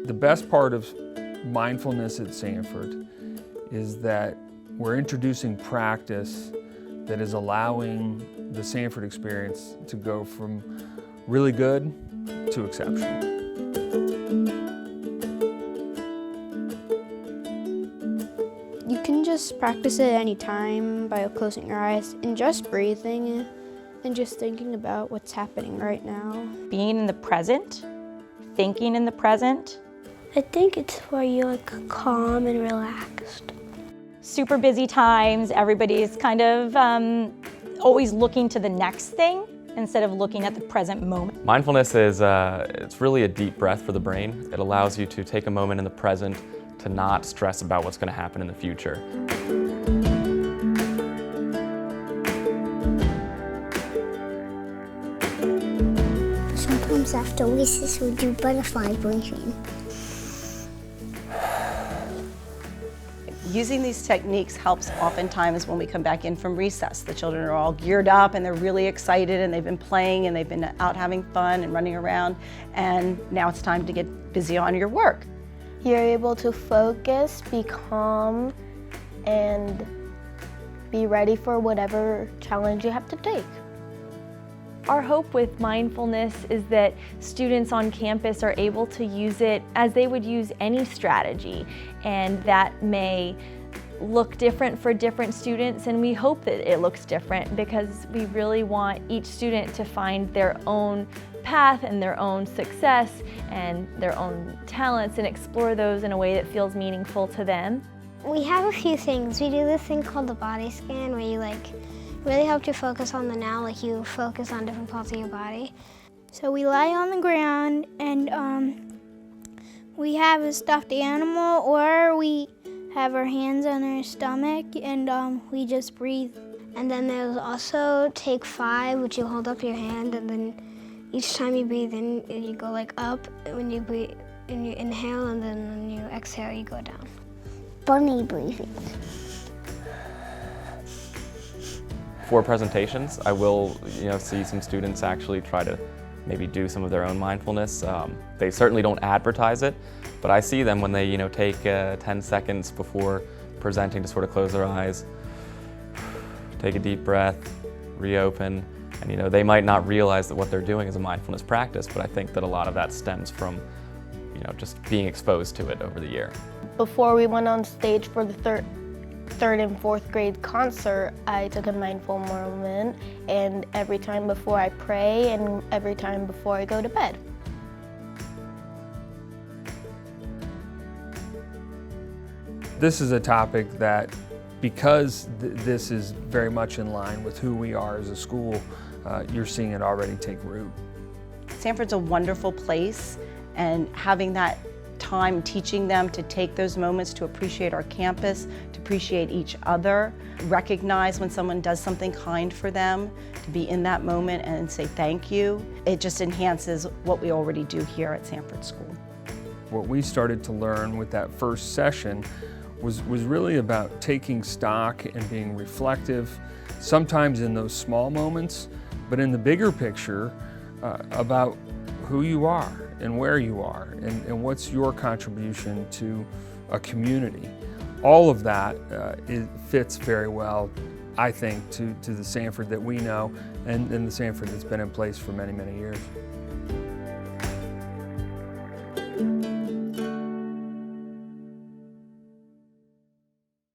The best part of mindfulness at Sanford is that we're introducing practice that is allowing the Sanford experience to go from really good to exceptional. You can just practice it any time by closing your eyes and just breathing and just thinking about what's happening right now. Being in the present, thinking in the present. I think it's where you're calm and relaxed. Super busy times, everybody's kind of always looking to the next thing instead of looking at the present moment. Mindfulness is it's really a deep breath for the brain. It allows you to take a moment in the present to not stress about what's going to happen in the future. Sometimes after recess we do butterfly breathing. Using these techniques helps oftentimes when we come back in from recess. The children are all geared up and they're really excited and they've been playing and they've been out having fun and running around, and now it's time to get busy on your work. You're able to focus, be calm, and be ready for whatever challenge you have to take. Our hope with mindfulness is that students on campus are able to use it as they would use any strategy, and that may look different for different students, and we hope that it looks different because we really want each student to find their own path and their own success and their own talents and explore those in a way that feels meaningful to them. We have a few things. We do this thing called the body scan where you really help you focus on the now, like you focus on different parts of your body. So we lie on the ground and we have a stuffed animal, or we have our hands on our stomach and we just breathe. And then there's also take 5, which you hold up your hand, and then each time you breathe in, you go up when you breathe, and you inhale, and then when you exhale, you go down. Bunny breathing. For presentations, I will see some students actually try to maybe do some of their own mindfulness. They certainly don't advertise it, but I see them when they take 10 seconds before presenting to sort of close their eyes, take a deep breath, reopen, and they might not realize that what they're doing is a mindfulness practice, but I think that a lot of that stems from just being exposed to it over the year. Before we went on stage for the third and fourth grade concert, I took a mindful moment, and every time before I pray and every time before I go to bed. This is a topic that, because this is very much in line with who we are as a school, you're seeing it already take root. Sanford's a wonderful place, and having that time teaching them to take those moments to appreciate our campus, to appreciate each other, recognize when someone does something kind for them, to be in that moment and say thank you. It just enhances what we already do here at Sanford School. What we started to learn with that first session was really about taking stock and being reflective, sometimes in those small moments, but in the bigger picture about who you are and where you are and what's your contribution to a community. All of that it fits very well, I think, to the Sanford that we know and the Sanford that's been in place for many, many years.